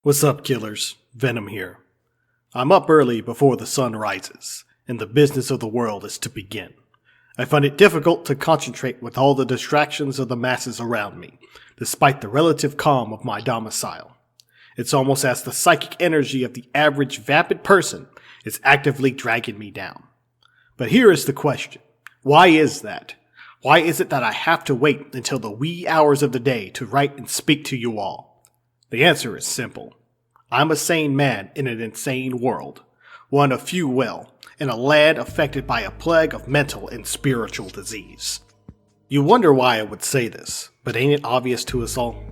What's up, killers? Venom here. I'm up early before the sun rises, and the business of the world is to begin. I find it difficult to concentrate with all the distractions of the masses around me, despite the relative calm of my domicile. It's almost as the psychic energy of the average vapid person is actively dragging me down. But here is the question. Why is that? Why is it that I have to wait until the wee hours of the day to write and speak to you all? The answer is simple. I'm a sane man in an insane world. One of few well, and a lad affected by a plague of mental and spiritual disease. You wonder why I would say this, but ain't it obvious to us all?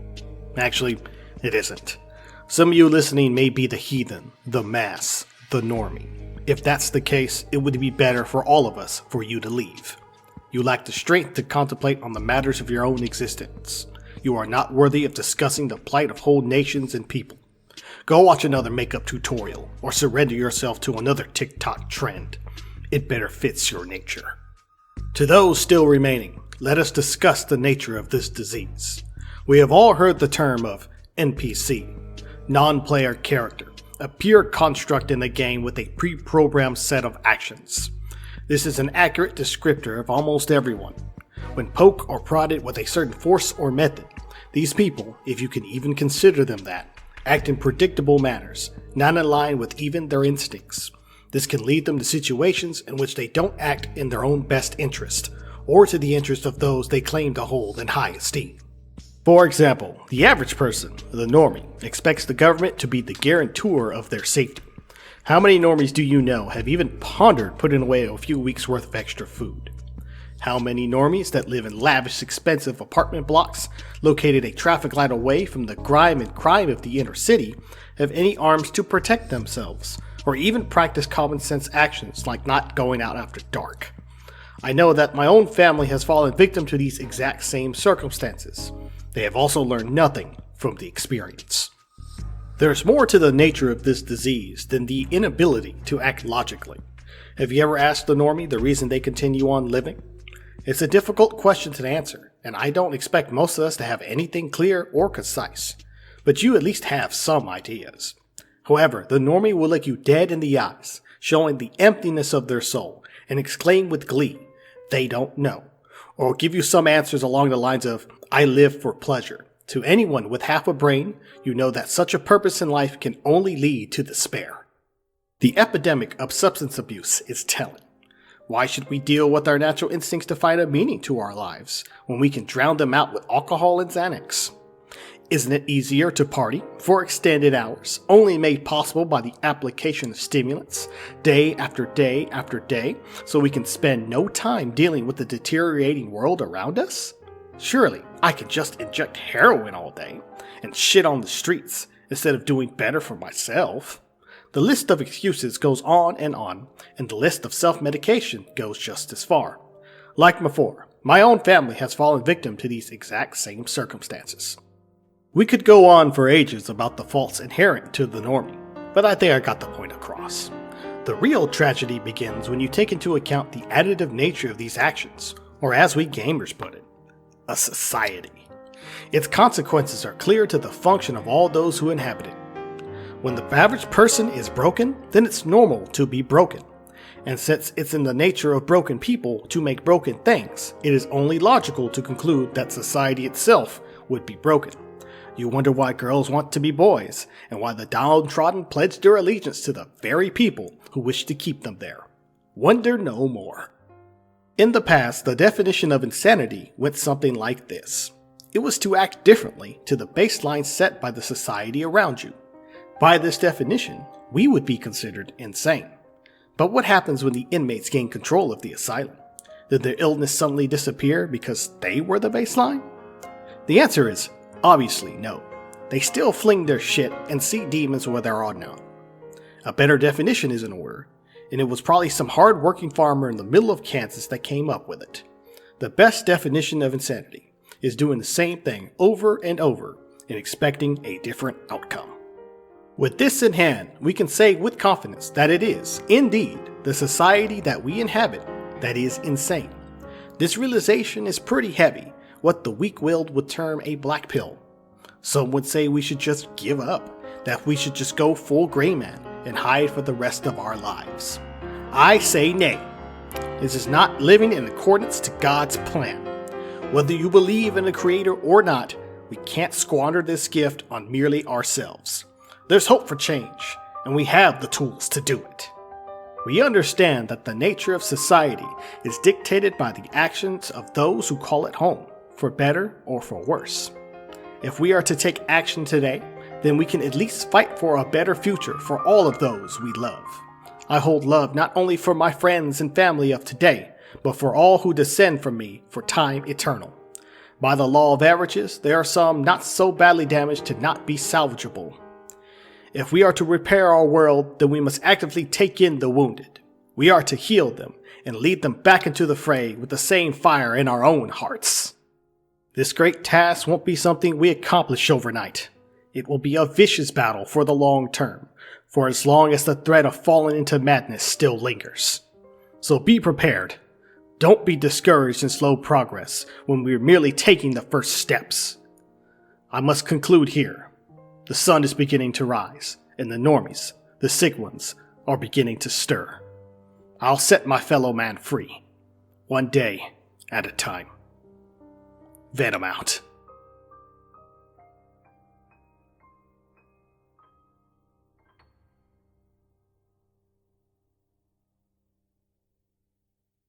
Actually, it isn't. Some of you listening may be the heathen, the mass, the normie. If that's the case, it would be better for all of us for you to leave. You lack the strength to contemplate on the matters of your own existence. You are not worthy of discussing the plight of whole nations and people. Go watch another makeup tutorial, or surrender yourself to another TikTok trend. It better fits your nature. To those still remaining, let us discuss the nature of this disease. We have all heard the term of NPC, non-player character, a pure construct in the game with a pre-programmed set of actions. This is an accurate descriptor of almost everyone. When poked or prodded with a certain force or method, these people, if you can even consider them that, act in predictable manners, not in line with even their instincts. This can lead them to situations in which they don't act in their own best interest, or to the interest of those they claim to hold in high esteem. For example, the average person, the normie, expects the government to be the guarantor of their safety. How many normies do you know have even pondered putting away a few weeks' worth of extra food? How many normies that live in lavish, expensive apartment blocks, located a traffic light away from the grime and crime of the inner city, have any arms to protect themselves, or even practice common sense actions like not going out after dark? I know that my own family has fallen victim to these exact same circumstances. They have also learned nothing from the experience. There's more to the nature of this disease than the inability to act logically. Have you ever asked the normie the reason they continue on living? It's a difficult question to answer, and I don't expect most of us to have anything clear or concise, but you at least have some ideas. However, the normie will look you dead in the eyes, showing the emptiness of their soul, and exclaim with glee, "They don't know," or give you some answers along the lines of, "I live for pleasure." To anyone with half a brain, you know that such a purpose in life can only lead to despair. The epidemic of substance abuse is telling. Why should we deal with our natural instincts to find a meaning to our lives when we can drown them out with alcohol and Xanax? Isn't it easier to party for extended hours, only made possible by the application of stimulants, day after day after day, so we can spend no time dealing with the deteriorating world around us? Surely, I could just inject heroin all day and shit on the streets instead of doing better for myself. The list of excuses goes on, and the list of self-medication goes just as far. Like before, my own family has fallen victim to these exact same circumstances. We could go on for ages about the faults inherent to the normie, but I think I got the point across. The real tragedy begins when you take into account the additive nature of these actions, or as we gamers put it, a society. Its consequences are clear to the function of all those who inhabit it. When the average person is broken, then it's normal to be broken. And since it's in the nature of broken people to make broken things, it is only logical to conclude that society itself would be broken. You wonder why girls want to be boys, and why the downtrodden pledge their allegiance to the very people who wish to keep them there. Wonder no more. In the past, the definition of insanity went something like this. It was to act differently to the baseline set by the society around you. By this definition, we would be considered insane. But what happens when the inmates gain control of the asylum? Did their illness suddenly disappear because they were the baseline? The answer is obviously no. They still fling their shit and see demons where there are none. A better definition is in order, and it was probably some hard-working farmer in the middle of Kansas that came up with it. The best definition of insanity is doing the same thing over and over and expecting a different outcome. With this in hand, we can say with confidence that it is, indeed, the society that we inhabit that is insane. This realization is pretty heavy, what the weak-willed would term a black pill. Some would say we should just give up, that we should just go full gray man and hide for the rest of our lives. I say nay. This is not living in accordance to God's plan. Whether you believe in the Creator or not, we can't squander this gift on merely ourselves. There's hope for change, and we have the tools to do it. We understand that the nature of society is dictated by the actions of those who call it home, for better or for worse. If we are to take action today, then we can at least fight for a better future for all of those we love. I hold love not only for my friends and family of today, but for all who descend from me for time eternal. By the law of averages, there are some not so badly damaged to not be salvageable. If we are to repair our world, then we must actively take in the wounded. We are to heal them and lead them back into the fray with the same fire in our own hearts. This great task won't be something we accomplish overnight. It will be a vicious battle for the long term, for as long as the threat of falling into madness still lingers. So be prepared. Don't be discouraged in slow progress when we're merely taking the first steps. I must conclude here. The sun is beginning to rise, and the normies, the sick ones, are beginning to stir. I'll set my fellow man free, one day at a time. Venom out.